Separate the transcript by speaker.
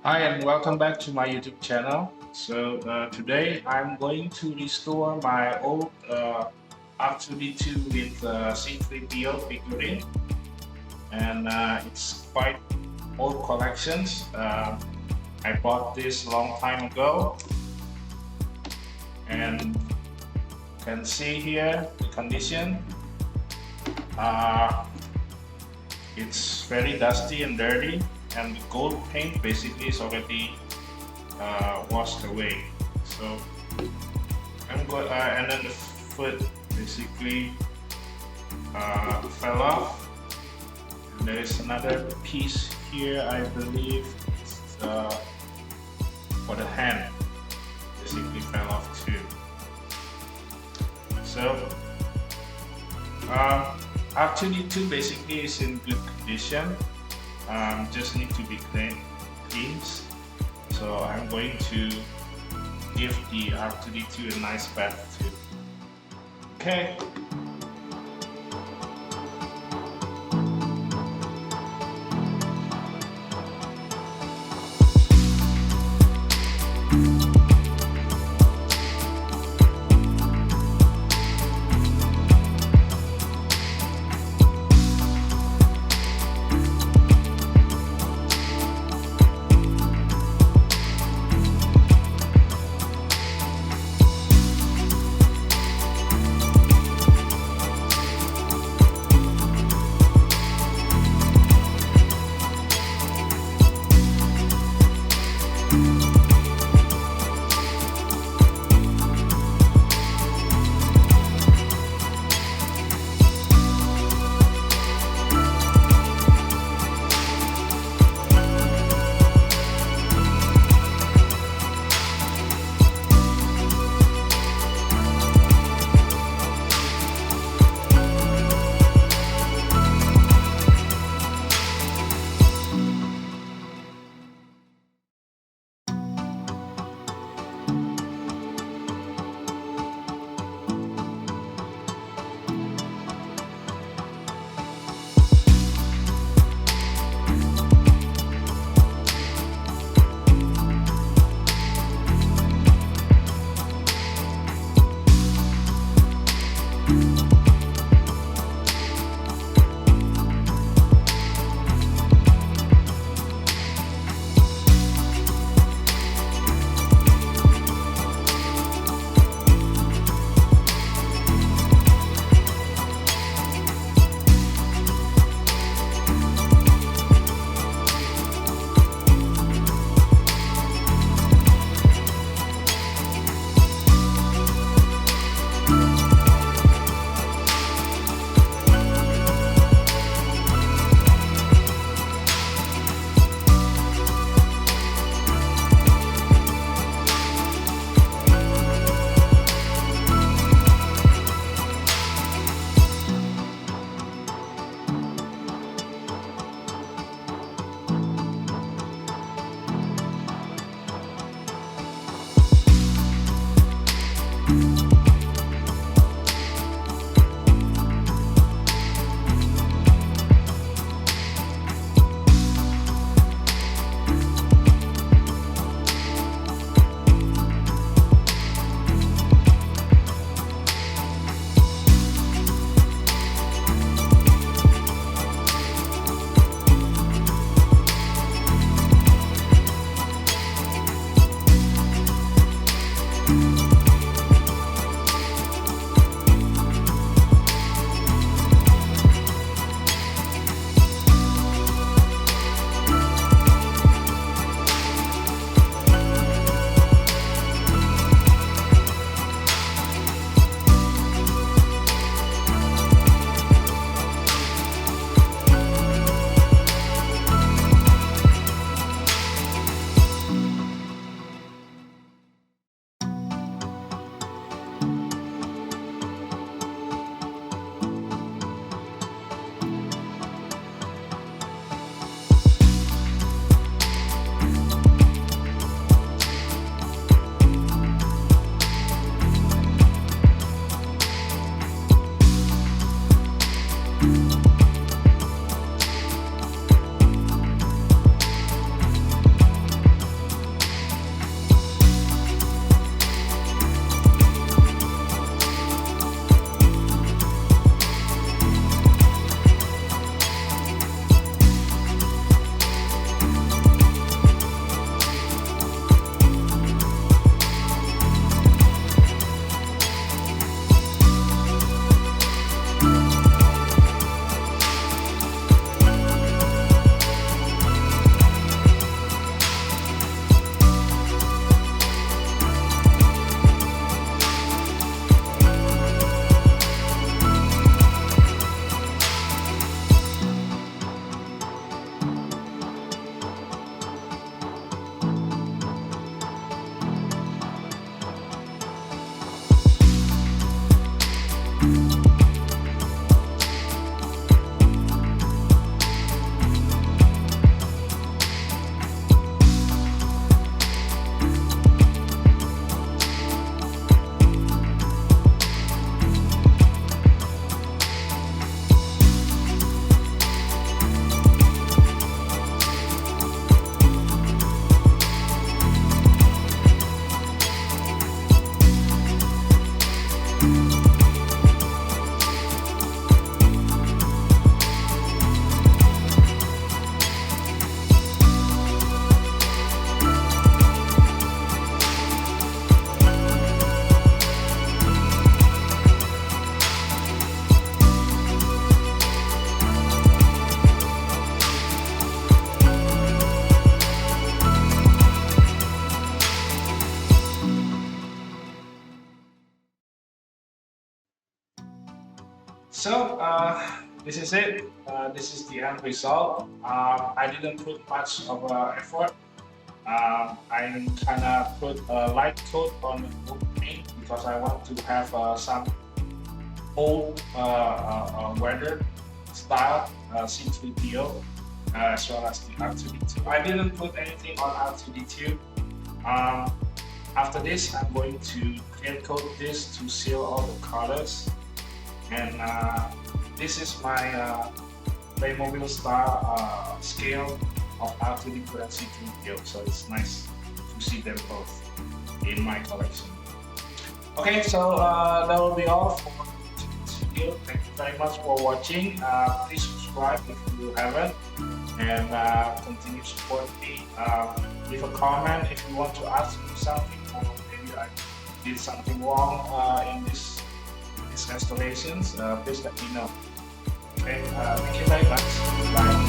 Speaker 1: Hi and welcome back to my YouTube channel. Today I'm going to restore my old R2D2 with C3PO figurine, and it's quite old collections. I bought this long time ago, and you can see here the condition. Uh, it's very dusty and dirty, and the gold paint basically is already washed away. So and then the foot basically fell off. And there is another piece here, I believe it's for the hand, basically fell off too. So R2D2 basically is in good condition, just need to be cleaned. So I'm going to give the R2D2 a nice bath too. Okay. So this is it. This is the end result. I didn't put much of effort. I kind of put a light coat on the wood paint because I want to have some old weather style C3PO as well as the R2D2. I didn't put anything on R2D2. After this, I'm going to clear coat this to seal all the colors. And this is my Playmobil style scale of R2D2 and C3PO, so it's nice to see them both in my collection. Okay, so that will be all for this video. Thank you very much for watching. Please subscribe if you haven't, and continue to support me. Leave a comment if you want to ask me something, or maybe I did something wrong in these restorations. Please let me know. Okay, thank you very much. Bye.